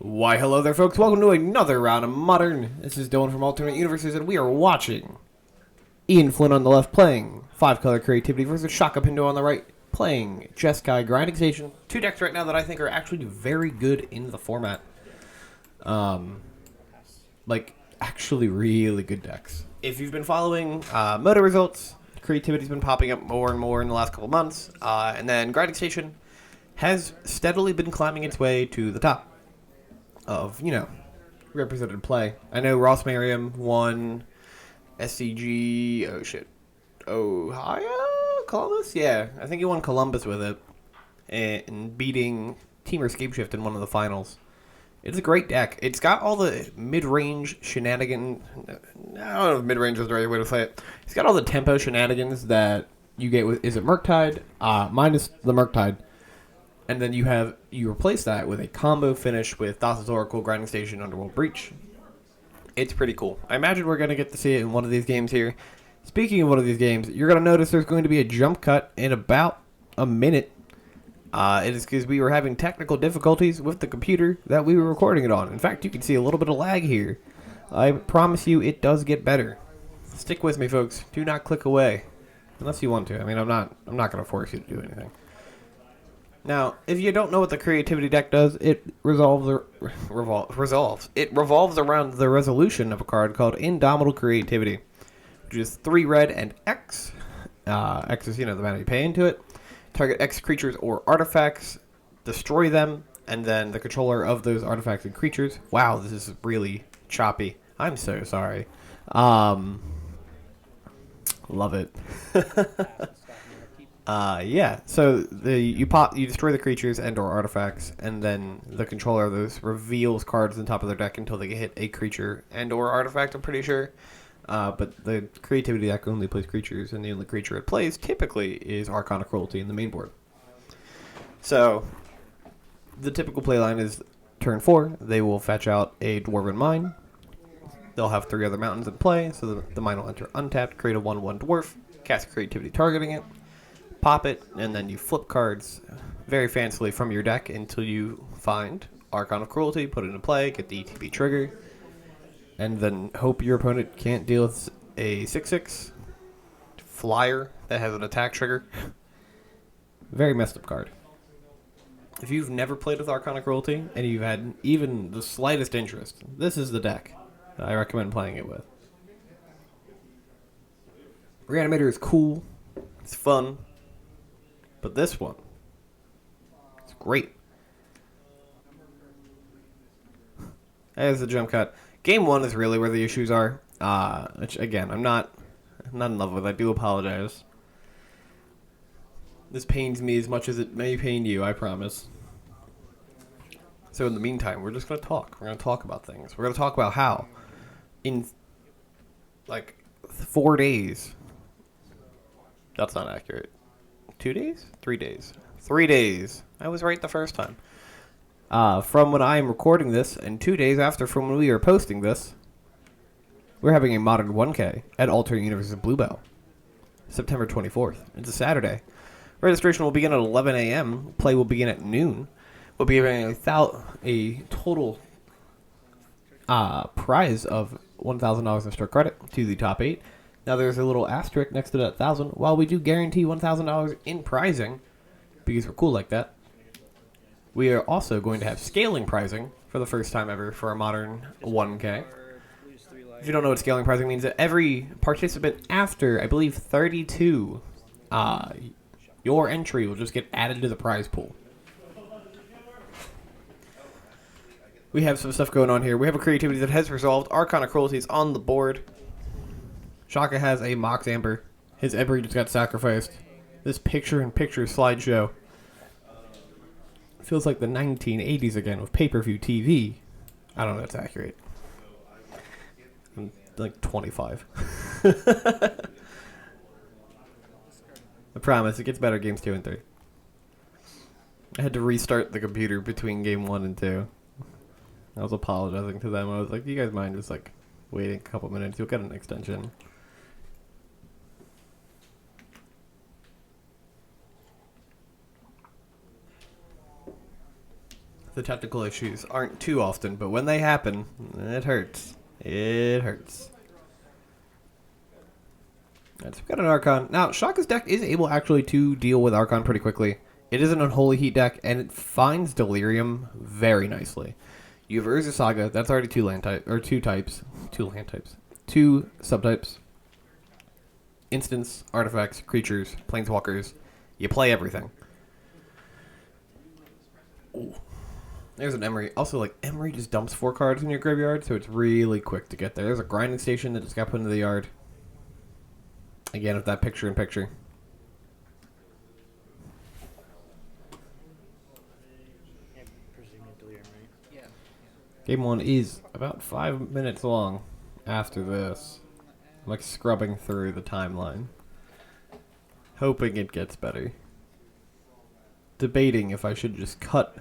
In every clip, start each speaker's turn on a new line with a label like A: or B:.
A: Why, hello there, folks. Welcome to another round of Modern. This is Dylan from Alternate Universes, and we are watching Ian Flynn on the left playing 5-color Creativity versus Shaka Pindo on the right playing Jeskai Grinding Station. Two decks right now that I think are actually very good in the format. Actually really good decks. If you've been following Moto results, Creativity's been popping up more and more in the last couple months, and then Grinding Station has steadily been climbing its way to the top of, represented play. I know Ross Merriam won SCG, Ohio? Columbus? Yeah, I think he won Columbus with it, and beating Team Escape Shift in one of the finals. It's a great deck. It's got all the mid-range shenanigans. I don't know if mid-range is the right way to say it. It's got all the tempo shenanigans that you get with, is it Murktide? Minus the Murktide. And then you replace that with a combo finish with Thassa's Oracle, Grinding Station, Underworld Breach. It's pretty cool. I imagine we're going to get to see it in one of these games here. Speaking of one of these games, you're going to notice there's going to be a jump cut in about a minute. It is because we were having technical difficulties with the computer that we were recording it on. In fact, you can see a little bit of lag here. I promise you it does get better. Stick with me, folks. Do not click away. Unless you want to. I mean, I'm not going to force you to do anything. Now, if you don't know what the Creativity deck does, it revolves around the resolution of a card called Indomitable Creativity, which is 3 red and X. X is, the mana you pay into it. Target X creatures or artifacts, destroy them, and then the controller of those artifacts and creatures. Wow, this is really choppy. I'm so sorry. Love it. Yeah, so you destroy the creatures and or artifacts, and then the controller of those reveals cards on top of their deck until they hit a creature and or artifact, I'm pretty sure. But the Creativity deck only plays creatures, and the only creature it plays typically is Arcana Cruelty in the main board. So, the typical playline is turn 4, they will fetch out a Dwarven Mine. They'll have 3 other mountains in play, so the mine will enter untapped, create a 1/1 dwarf, cast Creativity targeting it, pop it, and then you flip cards very fancily from your deck until you find Arcana Cruelty, put it into play, get the ETB trigger, and then hope your opponent can't deal with a 6/6 flyer that has an attack trigger. Very messed up card. If you've never played with Arcana Cruelty, and you've had even the slightest interest, this is the deck that I recommend playing it with. Reanimator is cool. It's fun. But this one, it's great. As the jump cut. Game 1 is really where the issues are. Which, again, I'm not in love with. I do apologize. This pains me as much as it may pain you, I promise. So in the meantime, we're just going to talk. We're going to talk about things. We're going to talk about how, in, 4 days, that's not accurate. 2 days? 3 days. 3 days. I was right the first time. From when I am recording this, and 2 days after from when we are posting this, we're having a Modern 1K at Alternate Universes Bluebell. September 24th. It's a Saturday. Registration will begin at 11 a.m. Play will begin at noon. We'll be giving a total prize of $1,000 in store credit to the top 8. Now there's a little asterisk next to that 1,000. While we do guarantee $1,000 in prizing, because we're cool like that, we are also going to have scaling prizing for the first time ever for a Modern 1K. If you don't know what scaling prizing means, that every participant after, I believe, 32, your entry will just get added to the prize pool. We have some stuff going on here. We have a Creativity that has resolved. Arcana Cruelty is on the board. Shaka has a Mox Amber. His Ember just got sacrificed. This picture-in-picture slideshow feels like the 1980s again with pay-per-view TV. I don't know if that's accurate. I'm like 25. I promise, it gets better games 2 and 3. I had to restart the computer between game 1 and 2. I was apologizing to them. I was like, you guys mind just waiting a couple minutes? You'll get an extension. the technical issues aren't too often, but when they happen, it hurts. It hurts. Alright, so we've got an Archon. Now, Shaka's deck is able actually to deal with Archon pretty quickly. It is an Unholy Heat deck, and it finds Delirium very nicely. You have Urza Saga, that's already two types. Two subtypes. Instants, artifacts, creatures, planeswalkers. You play everything. Ooh. There's an Emery. Also, like, Emery just dumps 4 cards in your graveyard, so it's really quick to get there. There's a grinding station that just got put into the yard. Again, with that picture-in-picture. Game 1 is about 5 minutes long after this. I'm like scrubbing through the timeline. Hoping it gets better. Debating if I should just cut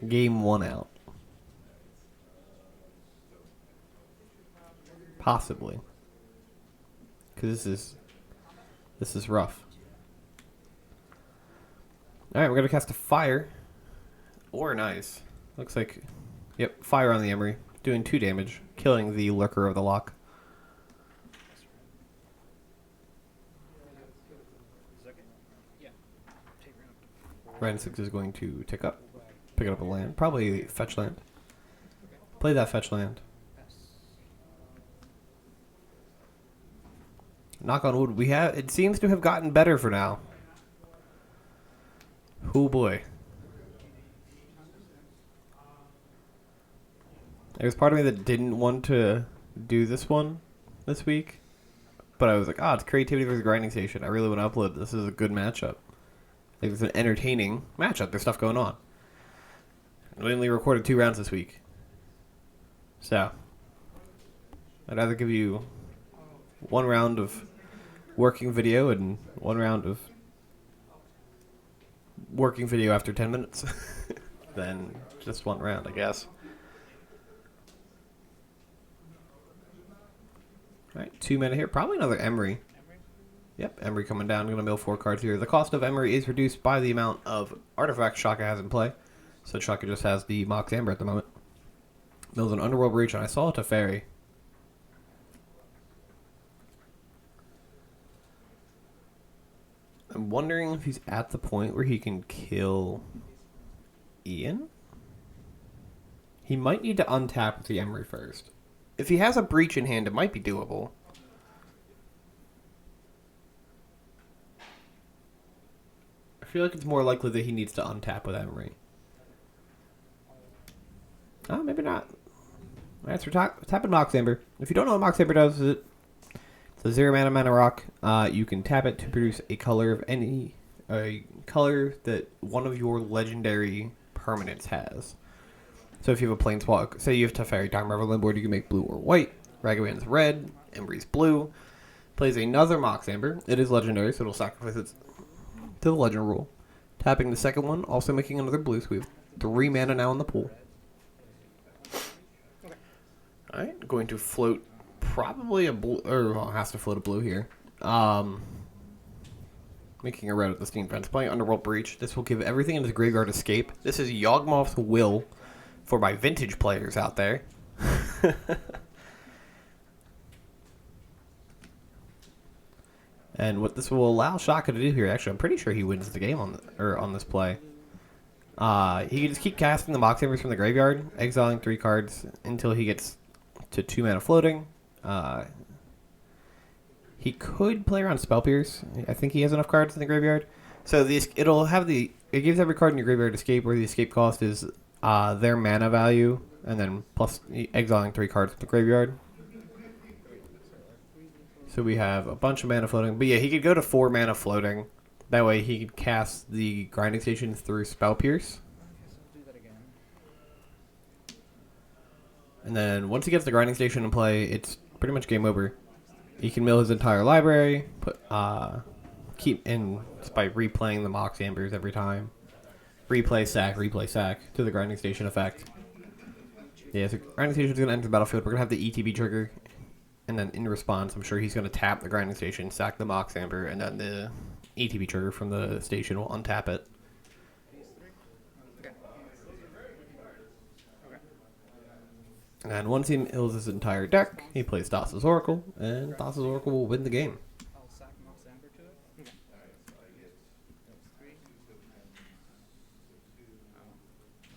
A: Game 1 out. Possibly. Because this is rough. Alright, we're going to cast a fire. Or an ice. Looks like... Yep, fire on the Emery. Doing 2 damage. Killing the Lurker of the Loch. Red 6 is going to tick up. Pick up a land. Probably fetch land. Play that fetch land. Knock on wood. It seems to have gotten better for now. Oh boy. There's part of me that didn't want to do this one this week. But I was like, it's creativity versus grinding station. I really want to upload this. This is a good matchup. Like, it's an entertaining matchup. There's stuff going on. We only recorded 2 rounds this week. So, I'd rather give you 1 round of working video and 1 round of working video after 10 minutes than just 1 round, I guess. Alright, 2 mana here. Probably another Emery. Yep, Emery coming down. I'm going to mill 4 cards here. The cost of Emery is reduced by the amount of artifacts Shaka has in play. So Shaka just has the Mox Amber at the moment. Mills an Underworld Breach, and I saw a Teferi. I'm wondering if he's at the point where he can kill Ian? He might need to untap with the Emery first. If he has a Breach in hand, it might be doable. I feel like it's more likely that he needs to untap with Emery. Oh, maybe not. Alright, so we're tapping Mox Amber. If you don't know what Mox Amber does, it's a 0 mana rock. You can tap it to produce a color of a color that one of your legendary permanents has. So if you have a Planeswalker, say you have Teferi, Time Revel on board, you can make blue or white. Ragavan's red, Emery's blue. Plays another Mox Amber. It is legendary, so it'll sacrifice it to the legend rule. Tapping the second one, also making another blue, so we have 3 mana now in the pool. Alright, going to float probably a blue, or well, has to float a blue here. Making a red at the Steam Fence. Playing Underworld Breach. This will give everything in the graveyard escape. This is Yawgmoth's Will for my vintage players out there. And what this will allow Shaka to do here, actually, I'm pretty sure he wins the game on this play. He can just keep casting the Mox Embers from the graveyard, exiling 3 cards until he gets to 2 mana floating. He could play around Spell Pierce. I think he has enough cards in the graveyard. So it gives every card in your graveyard escape, where the escape cost is their mana value, and then plus exiling 3 cards from the graveyard. So we have a bunch of mana floating. But yeah, he could go to 4 mana floating. That way he could cast the Grinding Station through Spell Pierce. And then once he gets the Grinding Station in play, it's pretty much game over. He can mill his entire library, keep in just by replaying the Mox Ambers every time. Replay sack to the Grinding Station effect. Yeah, so Grinding Station is going to enter the battlefield. We're going to have the ETB trigger. And then in response, I'm sure he's going to tap the Grinding Station, sack the Mox Amber, and then the ETB trigger from the station will untap it. And once he mills his entire deck, he plays Thassa's Oracle, and Thassa's Oracle will win the game.
B: I'll sack Mox Amber to it. Okay. That's 3.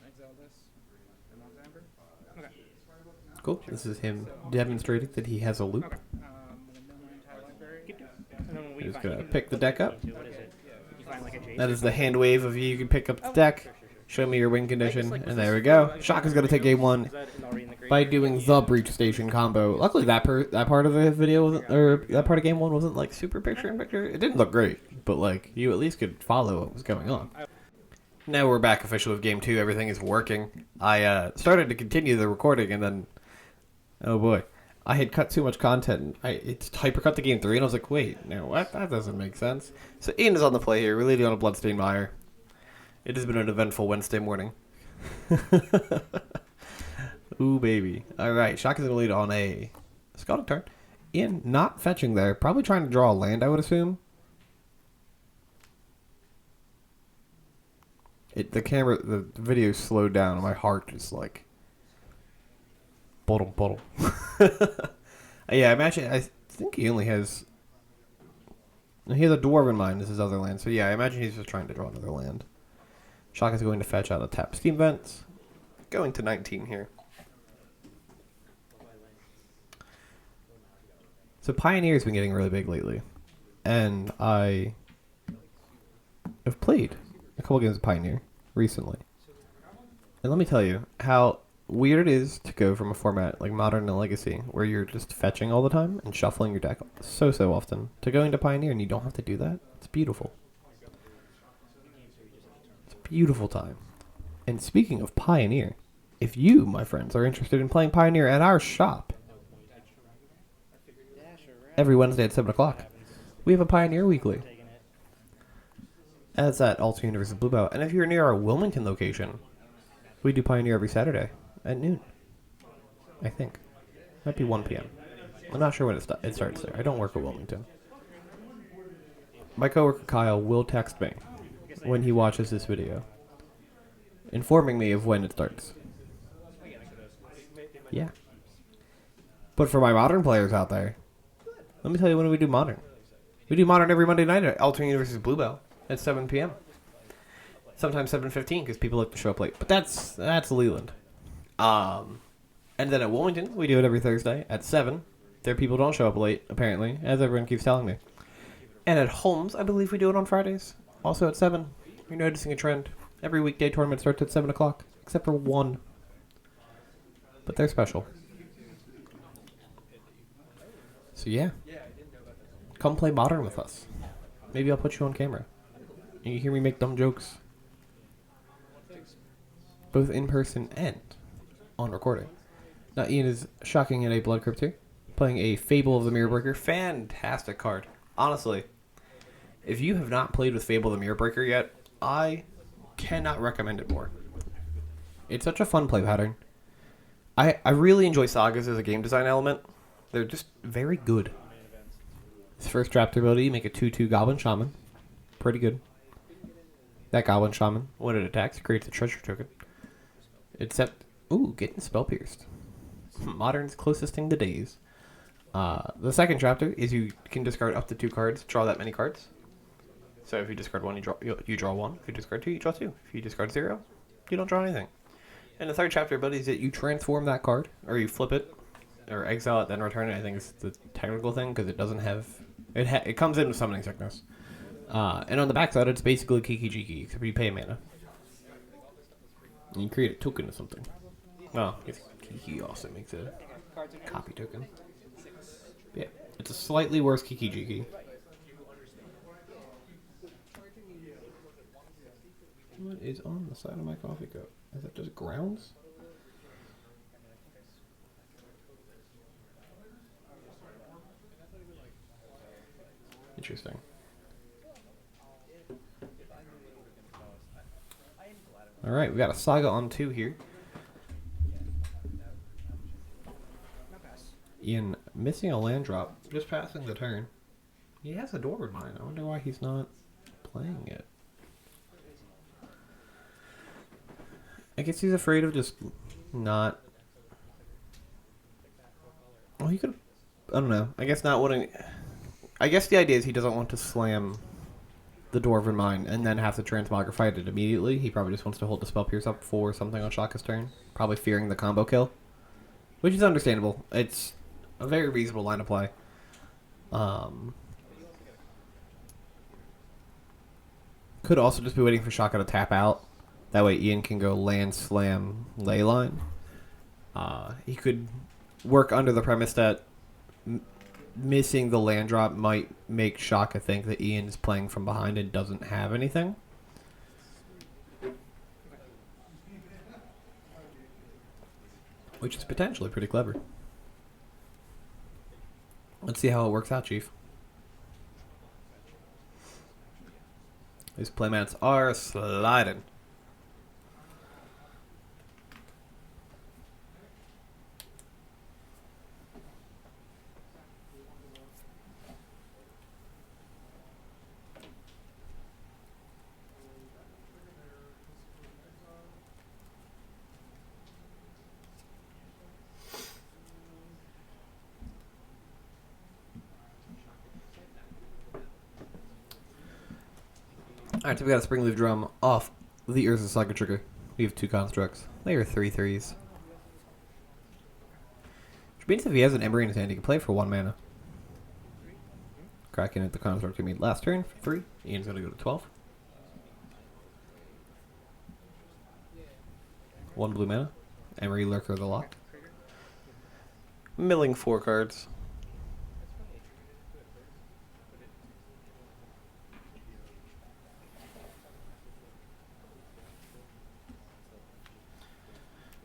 B: Exile this. And Mox Amber. Okay.
A: Cool. This is him demonstrating that he has a loop.
B: Okay. We'll mill my entire library. Keep doing. And then when we
A: He's
B: find,
A: gonna
B: you can
A: pick the deck up.
B: what is it? You find like a Jace.
A: That is the hand wave of you can pick up the deck, show me your win condition, and there we go. Shaka's gonna take game 1 by doing the Breach Station combo. Luckily, that part of the video wasn't, or that part of game 1 wasn't like super picture-in-picture. It didn't look great, but like you at least could follow what was going on. Now we're back official with game 2. Everything is working. I started to continue the recording, and then, oh boy, I had cut too much content. It's hypercut to game 3, and I was like, wait, no, what? That doesn't make sense. So Ian is on the play here. We're leading on a Bloodstained Mire. It has been an eventful Wednesday morning. Ooh, baby. All right, Shaka's going to lead on a Scalding Tarn. Ian not fetching there. Probably trying to draw a land, I would assume. The video slowed down, and my heart just like... Bottle. Yeah, I think he only has... He has a Dwarven Mine as his other land, so yeah, I imagine he's just trying to draw another land. Shaka's going to fetch out a tap Steam Vents. Going to 19 here. So Pioneer's been getting really big lately. And I have played a couple games of Pioneer recently. And let me tell you how weird it is to go from a format like Modern and Legacy, where you're just fetching all the time and shuffling your deck so often, to going to Pioneer and you don't have to do that. It's beautiful. Beautiful time. And speaking of Pioneer, if you, my friends, are interested in playing Pioneer at our shop every Wednesday at 7 o'clock, we have a Pioneer Weekly. That's at Alter Universe Blue Belt. And if you're near our Wilmington location, we do Pioneer every Saturday at noon. I think. Might be 1 p.m. I'm not sure when it starts there. I don't work at Wilmington. My coworker Kyle will text me when he watches this video, informing me of when it starts. Yeah. But for my Modern players out there, let me tell you when we do Modern. We do Modern every Monday night at Alter Universe Bluebell at 7 p.m. Sometimes 7:15 because people like to show up late. But that's Leland. And then at Wilmington, we do it every Thursday at 7. There people don't show up late, apparently, as everyone keeps telling me. And at Holmes, I believe we do it on Fridays. Also at 7. You're noticing a trend. Every weekday tournament starts at 7 o'clock, except for one. But they're special. So yeah. Come play Modern with us. Maybe I'll put you on camera. And you hear me make dumb jokes. Both in person and on recording. Now Ian is shocking at a Blood Crypt here. Playing a Fable of the Mirrorbreaker. Fantastic card. Honestly. If you have not played with Fable of the Mirrorbreaker yet, I cannot recommend it more. It's such a fun play pattern. I really enjoy sagas as a game design element. They're just very good. His first draft ability, make a 2/2 Goblin Shaman. Pretty good. That Goblin Shaman, when it attacks, creates a treasure token. Except, ooh, getting Spell Pierced. Modern's closest thing to Daze. The second chapter is you can discard up to 2 cards, draw that many cards. So if you discard 1, you draw 1. If you discard 2, you draw 2. If you discard 0, you don't draw anything. And the third chapter ability is that you transform that card, or you flip it, or exile it, then return it. I think it's the technical thing, because it doesn't have... It comes in with Summoning Sickness. And on the backside, it's basically Kiki Jiki, except you pay a mana. And you create a token or something. Well, Kiki also makes a copy token. Yeah, it's a slightly worse Kiki Jiki. What is on the side of my coffee cup? Is that just grounds? Interesting. Alright, we got a Saga on 2 here. Ian missing a land drop, just passing the turn. He has a Dwarven Mine. I wonder why he's not playing it. I guess he's afraid of just not Well, he could. I don't know. I guess not wanting. I guess the idea is he doesn't want to slam the Dwarven Mine and then have to transmogrify it immediately. He probably just wants to hold the Spell Pierce up for something on Shaka's turn. Probably fearing the combo kill. Which is understandable. It's a very reasonable line of play. Could also just be waiting for Shaka to tap out. That way Ian can go land, slam, leyline. He could work under the premise that missing the land drop might make Shaka think that Ian is playing from behind and doesn't have anything. Which is potentially pretty clever. Let's see how it works out, Chief. These playmats are sliding. Alright, so we got a Springleaf Drum off the Urza Saga trigger. We have 2 constructs. They are 3/3s. Which means if he has an Ember in his hand, he can play for 1 mana. Cracking at the construct he made last turn for 3. Ian's going to go to 12. 1 blue mana. Emery Lurker the Lock. Milling 4 cards.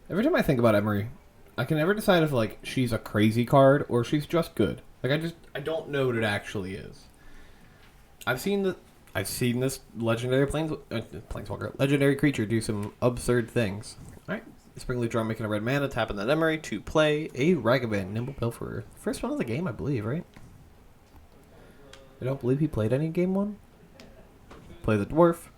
A: Every time I think about Emery, I can never decide if like she's a crazy card or she's just good. Like I don't know what it actually is. I've seen this legendary planeswalker, legendary creature do some absurd things. All right, Springleaf Drum making a red mana, tapping that Emery to play a Ragavan, Nimble Pilferer. First one of the game, I believe, right? I don't believe he played any game 1. Play the Dwarf.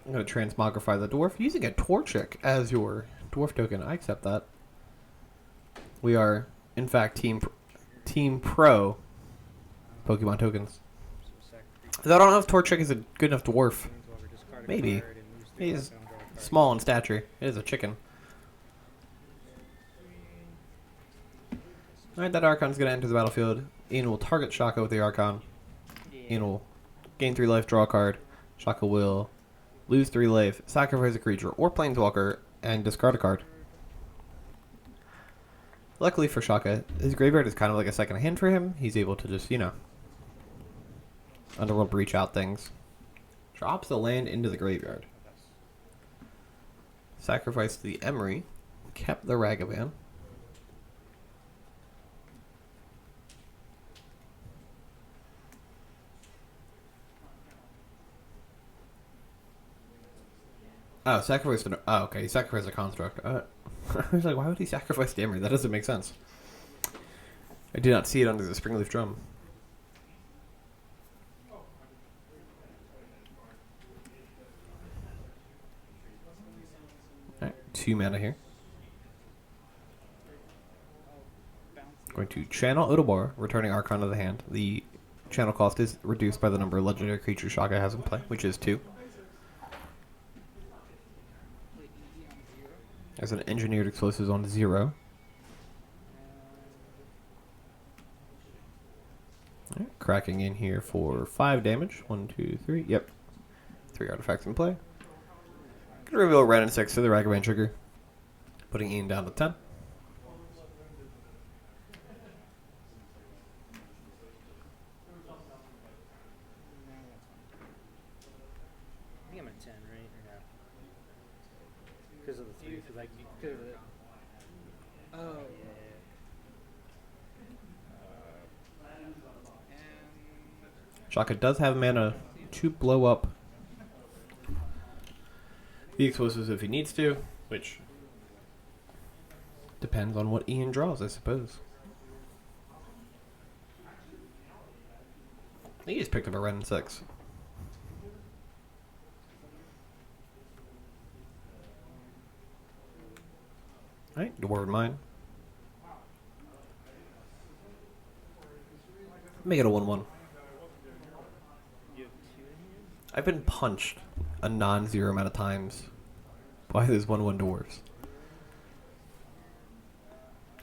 A: I'm going to transmogrify the Dwarf using a Torchic as your Dwarf token. I accept that. We are, in fact, Team Pro Pokemon tokens. I don't know if Torchic is a good enough Dwarf. Maybe. He's small in stature. It is a chicken. Alright, that Archon's going to enter the battlefield. Ian will target Shaka with the Archon. Ian will gain 3 life, draw a card. Shaka will lose 3 life, sacrifice a creature or planeswalker, and discard a card. Luckily for Shaka, his graveyard is kind of like a second hand for him. He's able to just, Underworld Breach out things. Drops the land into the graveyard. Sacrificed the Emery. Kept the Ragavan. Oh, sacrificed an... Oh, okay. He sacrificed a construct. I was like, why would he sacrifice the Emery? That doesn't make sense. I did not see it under the Springleaf Drum. Alright, 2 mana here. Going to channel Odobar, returning Archon to the hand. The channel cost is reduced by the number of legendary creatures Shaka has in play, which is 2. As an engineered explosives on 0. Right, cracking in here for 5 damage. 1, 2, 3. Yep. 3 artifacts in play. Gonna reveal red and 6 to the Ragavan trigger. Putting Ian down to 10.
B: I think I'm at 10, right? Or no? Because of the 3, because of the... Oh.
A: Shaka does have mana to blow up the explosives if he needs to, which depends on what Ian draws, I suppose. He just picked up a red and 6. Alright, Dwarven Mine. Make it a 1-1.
B: You have 2 in here?
A: I've been punched a non-zero amount of times by those 1-1 dwarves.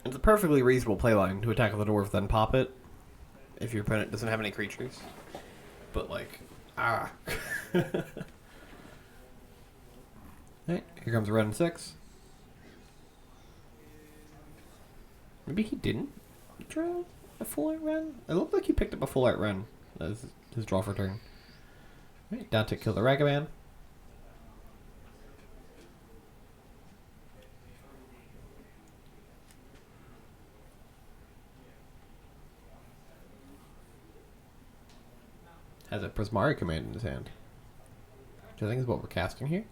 A: It's a perfectly reasonable playline to attack the dwarf, then pop it if your opponent doesn't have any creatures. But, like, Alright, here comes a red and 6. Maybe he didn't draw a full art Ren? It looked like he picked up a full art Ren as his draw for turn. Right, down to kill the Ragavan. Has a Prismari command in his hand, which I think is what we're casting here.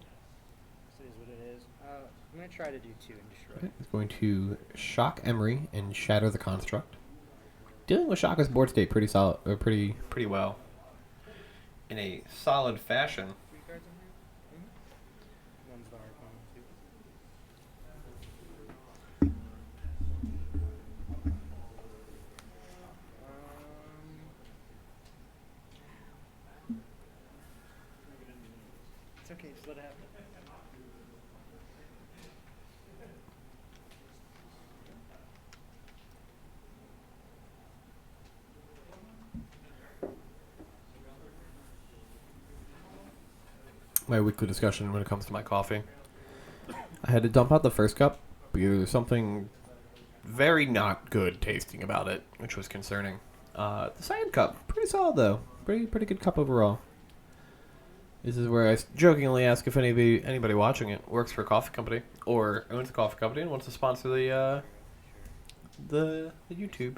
B: This is what it is. I'm going to try to do 2 and destroy.
A: Okay, he's going to shock Emery and shatter the construct. Dealing with Shaka's board state pretty solid, or pretty well, in a solid fashion.
B: 3 cards in here? One's the hard one, too. It's okay, just let it happen.
A: My weekly discussion when it comes to my coffee. I had to dump out the first cup because there was something very not good tasting about it, which was concerning. The second cup, pretty solid though. Pretty good cup overall. This is where I jokingly ask if anybody watching it works for a coffee company or owns a coffee company and wants to sponsor the YouTube.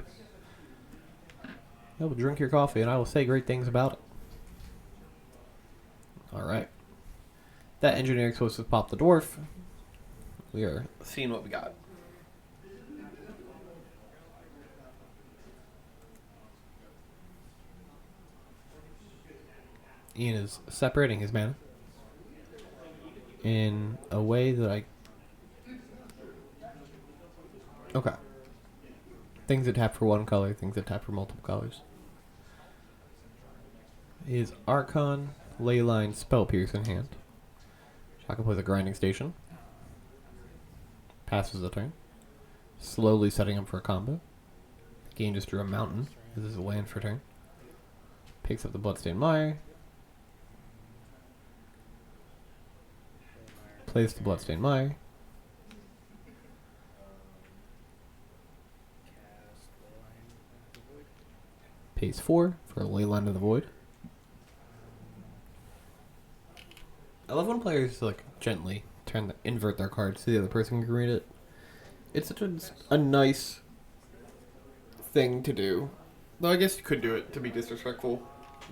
A: I will drink your coffee and I will say great things about it. Alright. That engineering supposed to pop the dwarf. We are seeing what we got. Ian is separating his mana in a way that I... Okay. Things that tap for one color, things that tap for multiple colors. Is Archon, Leyline, Spell Pierce in hand. Shaka plays a Grinding Station. Passes the turn. Slowly setting up for a combo. Game just drew a Mountain. This is a land for turn. Picks up the Bloodstained Mire. Plays the Bloodstained Mire.
B: Cast Leyline of the Void.
A: Pays 4 for a Leyline of the Void. I love when players like gently invert their cards so the other person can read it. It's such a nice thing to do. Though I guess you could do it to be disrespectful.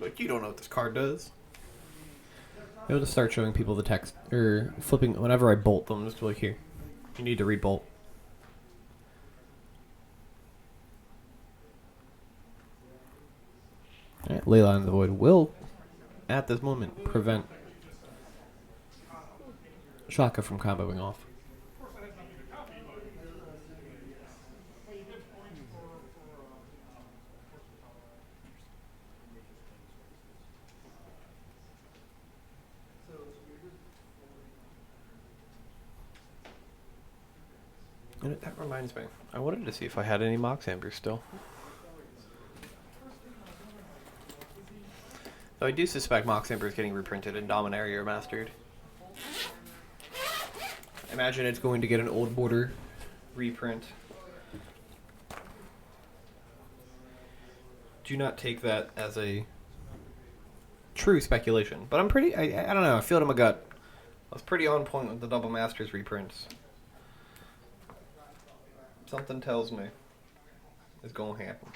A: Like, you don't know what this card does. I'll just start showing people the text, or flipping, whenever I bolt them, just like, here, you need to read bolt. Alright, Leyline of the Void will, at this moment, prevent Shaka from comboing off. And that reminds me, I wanted to see if I had any Mox Ambers still. Though I do suspect Mox Amber is getting reprinted in Dominaria or Mastered. I imagine it's going to get an old border reprint. Do not take that as a true speculation, but I'm pretty, I don't know, I feel it in my gut. I was pretty on point with the Double Masters reprints. Something tells me it's going to happen.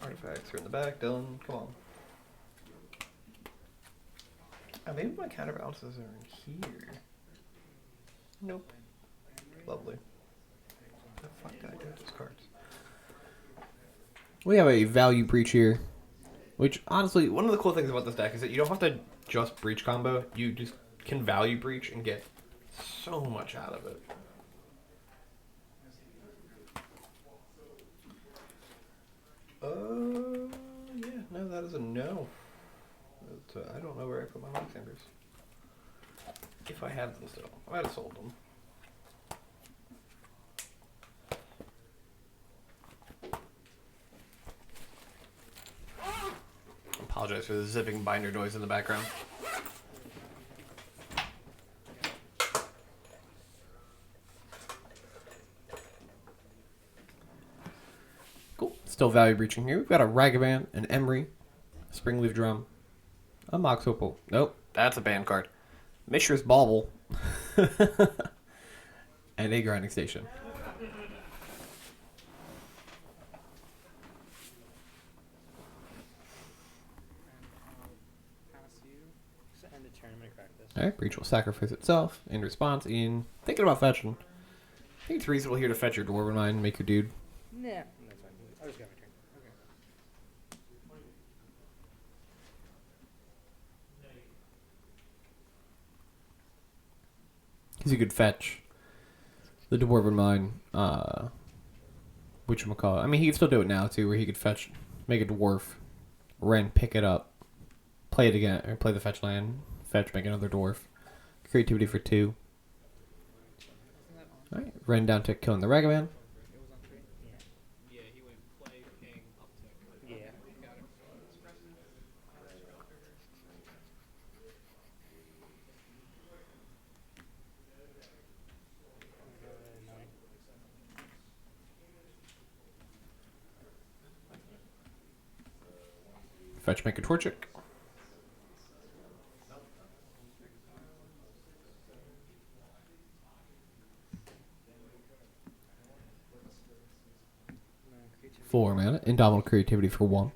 A: Artifacts are in the back, Dylan, come on. Maybe my counterbalances are in here. Nope. Lovely. What the fuck did I do with those cards? We have a value breach here. Which, honestly, one of the cool things about this deck is that you don't have to just breach combo. You just can value breach and get so much out of it. that is a no. I don't know where I put my Hawksanders. If I had them still, I might have sold them. Apologize for the zipping binder noise in the background. Cool. Still value breaching here. We've got a Ragavan, an Emery, a Springleaf Drum, a Mox Opal. Nope, that's a banned card. Mishra's Bauble, and a Grinding Station.
B: End the turn, I'm gonna crack this.
A: Alright, Breach will sacrifice itself. In response, Ian, thinking about fetching. I think it's reasonable here to fetch your Dwarven Mine and make your dude.
B: Nah, that's fine. I just got my turn. Okay.
A: Because you could fetch the Dwarven Mine, whatchamacallit. I mean, he could still do it now, too, where he could fetch, make a Dwarf, Ren, pick it up, play it again, or play the fetch land, fetch, make another Dwarf. Creativity for 2. Alright, Ren down tick, killing the Ragavan.
B: It was on 3? Yeah.
C: Yeah, he went play, king, uptick.
B: Yeah.
C: Got it.
A: Fetch, make a Torchic.
B: Creativity.
A: 4 mana. Indomitable Creativity for 1.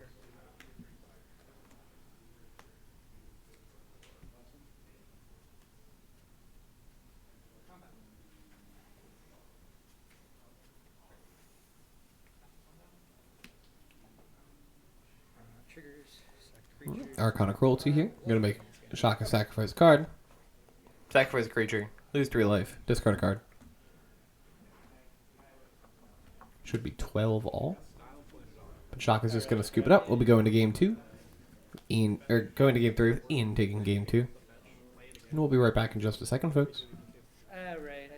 B: Triggers. Select creatures.
A: Arcana Cruelty here. I'm going to make Shaka sacrifice a card. Sacrifice a creature. Lose 3 life. Discard a card. Should be 12 all. But Shaka's just going to scoop it up. We'll be going to game 2. Going to game 3 with Ian taking game 2. And we'll be right back in just a second, folks.
B: Alright.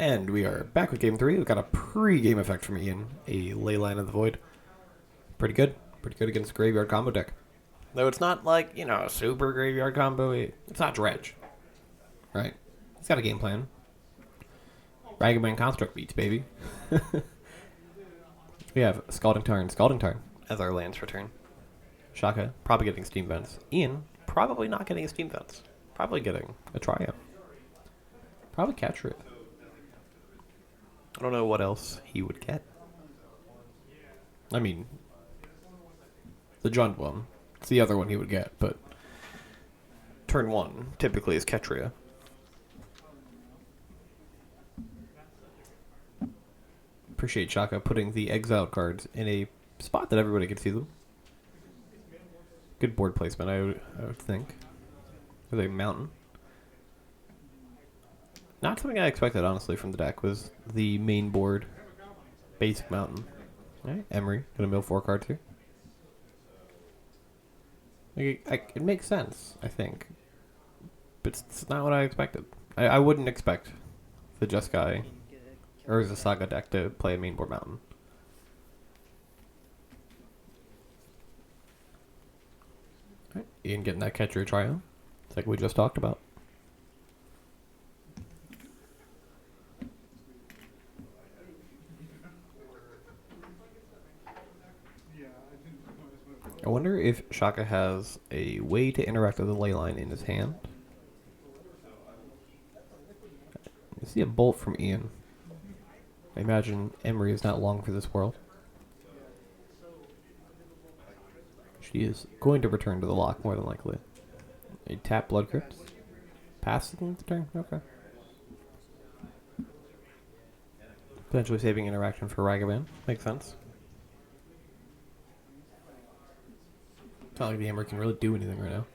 A: And we are back with game 3. We've got a pre-game effect from Ian. A Leyline of the Void. Pretty good. Pretty good against Graveyard combo deck. Though it's not like, a super Graveyard combo. It's not Dredge. Right? It's got a game plan. Ragavan Construct beats, baby. We have Scalding Tarn as our lands for turn. Shaka, probably getting Steam Vents. Ian, probably not getting a Steam Vents. Probably getting a Triumph. Probably Catcher It. I don't know what else he would get. I mean, the Jund one. It's the other one he would get, but turn 1 typically is Ketria. Appreciate Shaka putting the exiled cards in a spot that everybody can see them. Good board placement, I would think. With a mountain. Not something I expected, honestly, from the deck, was the main board basic mountain. Alright, Emery, gonna mill 4 cards here. It makes sense, I think. But it's not what I expected. I wouldn't expect the Jeskai or the Saga deck to play a main board mountain. Alright, Ian getting that catcher trio. It's like we just talked about. I wonder if Shaka has a way to interact with the Leyline in his hand. I see a bolt from Ian. I imagine Emery is not long for this world. She is going to return to the lock, more than likely. A tap Blood Crypt. Pass the turn? Okay. Potentially saving interaction for Ragavan. Makes sense. It's not like the Emery can really do anything right now.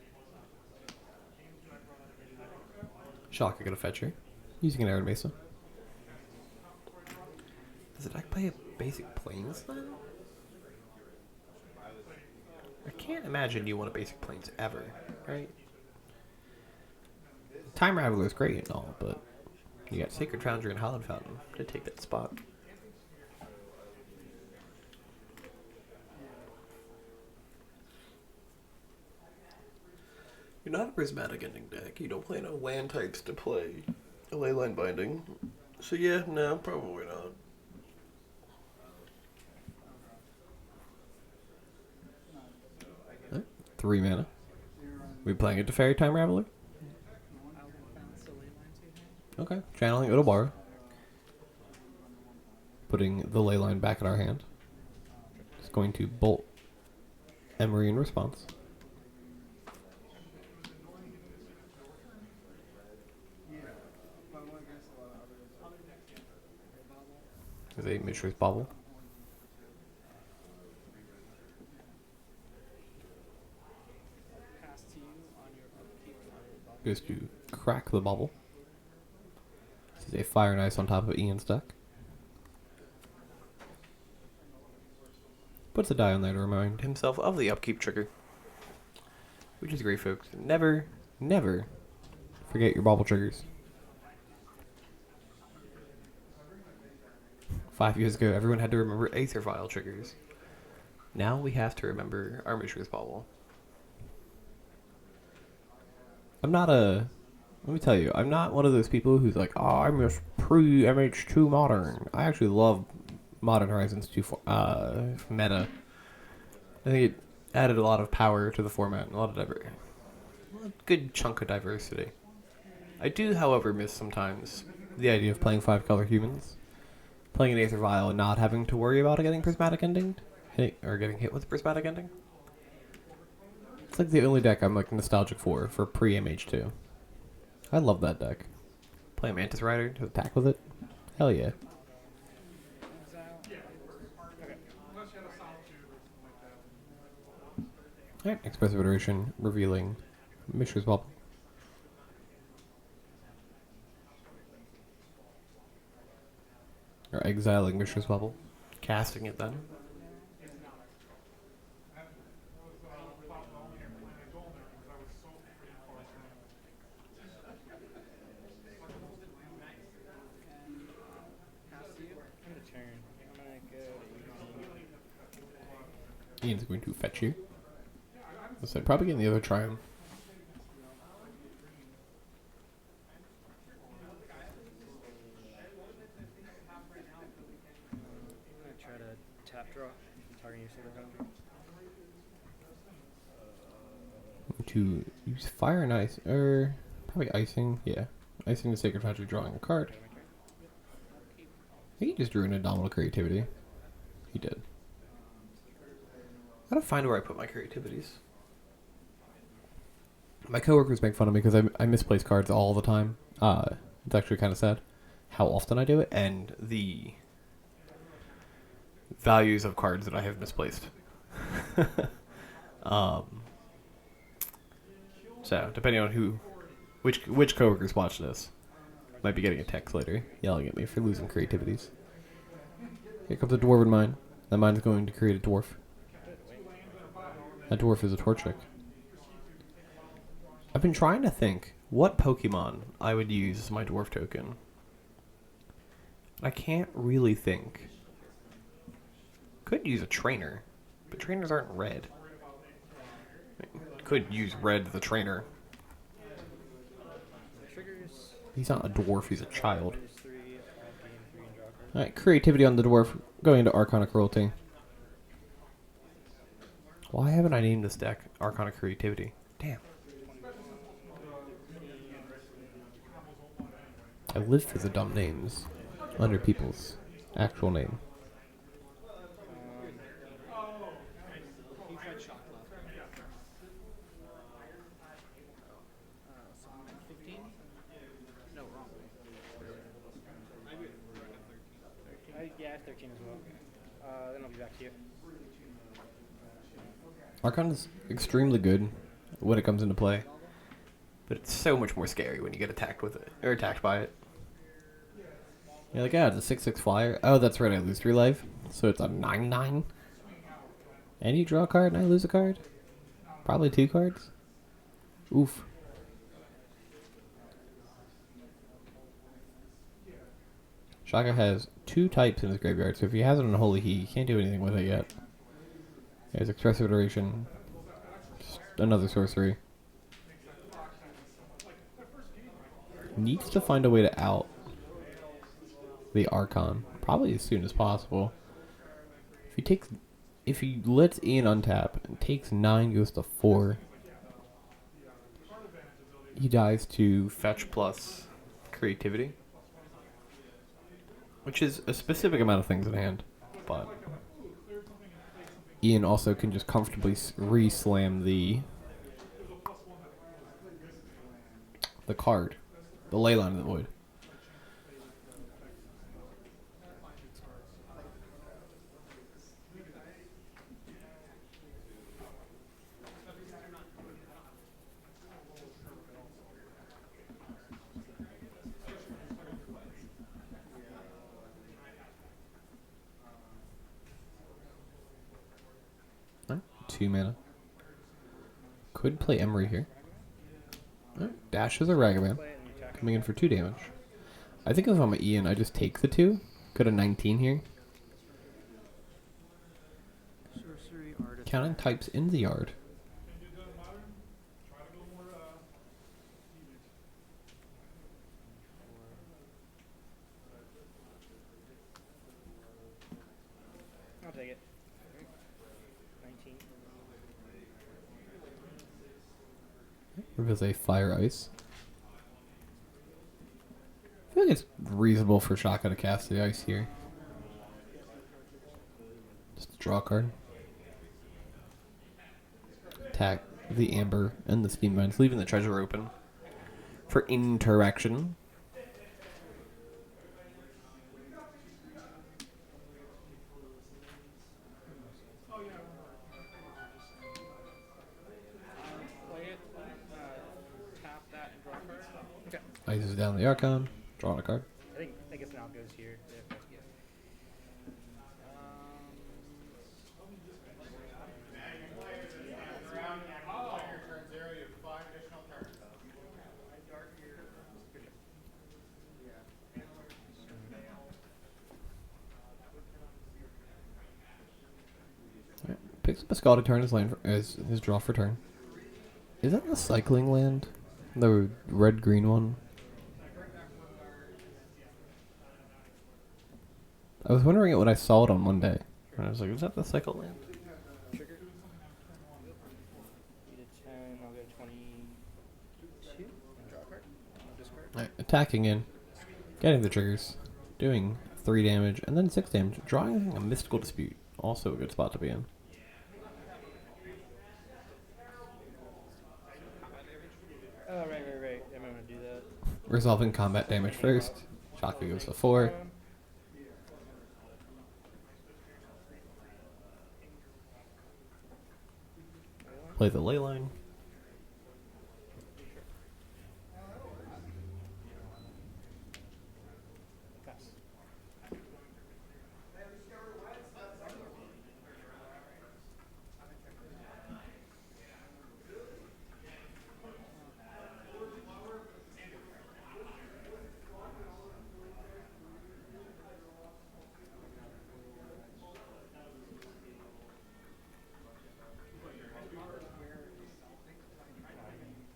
A: Shaka gonna fetch her. Using an Arid Mesa. Does the deck play a basic Plains then? can't imagine you want a basic plains ever, right? Time Raveler is great and all, but you got Sacred Foundry and Hallowed Fountain to take that spot. You're not a prismatic ending deck. You don't play no land types to play a leyline binding. So yeah, no, probably not. Right, 3 mana. We playing a Teferi Time Raveler? Okay, channeling Odobar. Putting the leyline back in our hand. Just going to bolt Emery in response. There's a Mishra's Bauble.
B: Pass to you on your upkeep on your bubble.
A: Goes to crack the bubble. This is a Fire and Ice on top of Ian's deck. Puts a die on there to remind himself of the upkeep trigger. Which is great, folks. Never, never forget your bauble triggers. 5 years ago, everyone had to remember Aether Vial triggers. Now we have to remember our Mishra's Bauble. Let me tell you, I'm not one of those people who's like, oh, I miss pre-MH2 Modern. I actually love Modern Horizons 2 meta. I think it added a lot of power to the format and a good chunk of diversity. I do, however, miss sometimes the idea of playing 5-color humans. Playing an Aether Vial and not having to worry about getting prismatic ending. Or getting hit with prismatic ending. It's like the only deck I'm like nostalgic for pre-MH2. I love that deck. Play a Mantis Rider to attack with it. Hell yeah. Alright, Expressive Iteration revealing Mishra's Bauble. Or exiling Mishra's Bubble. Casting it then. Ian's going to fetch you. So probably getting the other Triumph.
B: Try to tap draw. Targeting your Sacred Foundry.
A: To use Fire and Ice, probably Icing, yeah. Icing the Sacred Foundry, drawing a card. I think he just drew an Indomitable Creativity. He did. I gotta find where I put my creativities. My coworkers make fun of me because I misplace cards all the time. It's actually kind of sad how often I do it and the values of cards that I have misplaced. So depending on which coworkers watch this, might be getting a text later yelling at me for losing creativities. Here comes a Dwarven Mine. That mine's going to create a dwarf. That dwarf is a Torchic. I've been trying to think what Pokemon I would use as my dwarf token. I can't really think. Could use a trainer, but trainers aren't red. Could use red the trainer.
B: Triggers.
A: He's not a dwarf, he's a child. Alright, creativity on the dwarf, going into Arcana Cruelty. Why haven't I named this deck Arcana Creativity? Damn. I live for the dumb names under people's actual name.
C: He tried shot clock. 15? No, wrong. I would run a 13.
B: Yeah, I have 13 as well. Then I'll be back to you.
A: Arcana's extremely good when it comes into play, but it's so much more scary when you get attacked with it, or attacked by it. You're like, it's a 6/6 flyer. Oh, that's right, I lose 3 life, so it's a 9/9. And you draw a card and I lose a card? Probably 2 cards. Oof. Shaka has 2 types in his graveyard, so if he has it on Holy Heat, he can't do anything with it yet. He has Expressive Iteration. Just another sorcery. Needs to find a way to out the Archon, probably as soon as possible. If he lets Ian untap and takes 9, goes to 4, he dies to fetch plus creativity, which is a specific amount of things in hand, but Ian also can just comfortably re-slam the card, the Leyline of the Void. Alright, 2 mana. Could play Emery here. Alright, dashes a Ragavan,
B: Play it and you attack.
A: coming in for 2 damage. I think if I'm an Ian, I just take the 2. Got a 19 here.
C: Sorcery, artifact.
A: Counting types in the yard.
B: I'll take it. 19.
A: Reveals a Fire Ice. I feel like it's reasonable for Shaka to cast the ice here. Just a draw card. Attack the Amber and the Steam Vines, leaving the treasure open for interaction.
C: Play it. Tap that and draw a card.
B: Okay.
A: Ices down the Archon, drawing a card.
B: I guess now it goes here. Yeah.
A: Picks up a Scalded Turn as land as his draw for turn. Is that the cycling land? The red-green one? I was wondering it when I saw it on Monday. And I was like, is that the cycle land?
B: Trigger. You did 10. I'll go 22. And draw a card. I'll discard.
A: Alright, attacking in. Getting the triggers. Doing 3 damage and then 6 damage. Drawing a Mystical Dispute. Also a good spot to be in.
B: Oh, right. I'm gonna do that.
A: Resolving combat damage first. Shaka goes to 4. Play the Leyline.
B: Pass.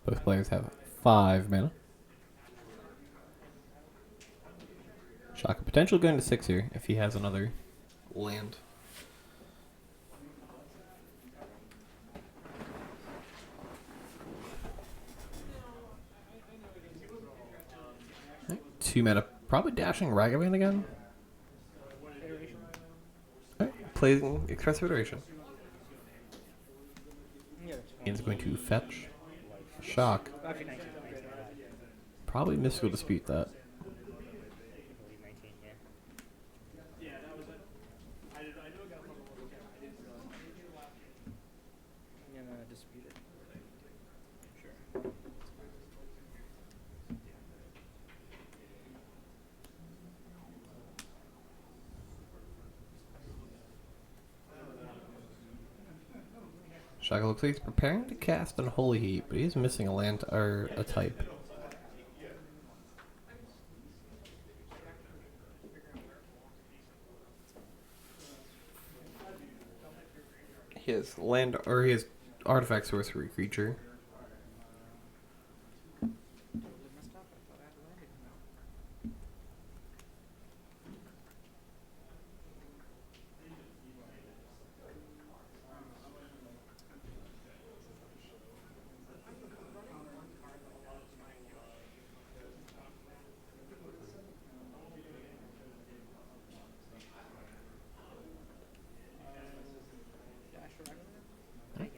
A: Both players have 5 mana. Shaka potential going to 6 here if he has another land. Right, 2 mana. Probably dashing Ragavan again.
B: Iteration.
A: Alright, playing Expressive Iteration.
B: Yeah,
A: Ian's going to fetch. Shock.
B: Actually, 19.
A: Probably Mystical Dispute that.
B: I believe 19, yeah. I'm gonna dispute it. Sure.
A: Shaka looks like he's preparing to cast Unholy Heat, but he's missing a land or a type. He has land, or he has artifact sorcery creature.
C: Messed up. I thought I had landed.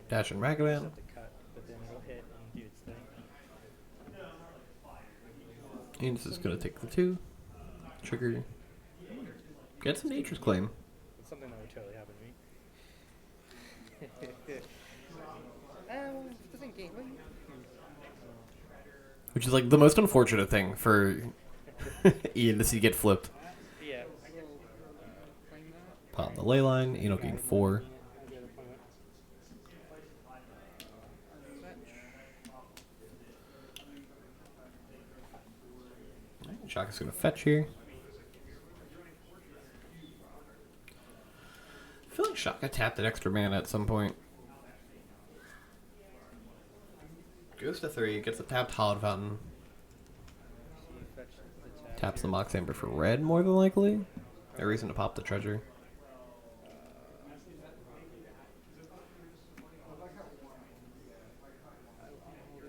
C: Dash or Ragavan?
A: Dash and
B: Just
A: Ragavan.
B: have to cut, but then it'll hit and do its thing.
A: He's just gonna take the 2. Trigger. Gets a Nature's Claim.
B: It's something that would totally happen to me. Doesn't game.
A: Which is like the most unfortunate thing for Ian to see get flipped.
B: Yeah.
C: Claim that.
A: Pop the ley line, Ian will gain 4. Shaka's gonna fetch here. I feel like Shaka tapped an extra mana at some point. Goes to 3, gets a tapped Hallowed Fountain. Taps the Mox Amber for red, more than likely. No reason to pop the treasure.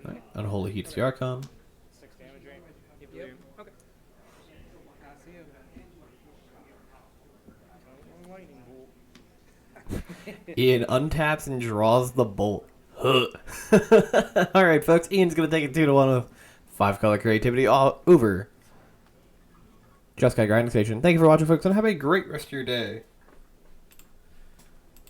A: Right. Unholy Heat's the Archon.
B: 6 damage, right?
C: Yep. Okay. I see him.
B: Lightning bolt.
A: Ian untaps and draws the bolt. Alright, folks. Ian's going to take it 2-1 with 5-color creativity all over Jeskai Grinding Station. Thank you for watching, folks, and have a great rest of your day.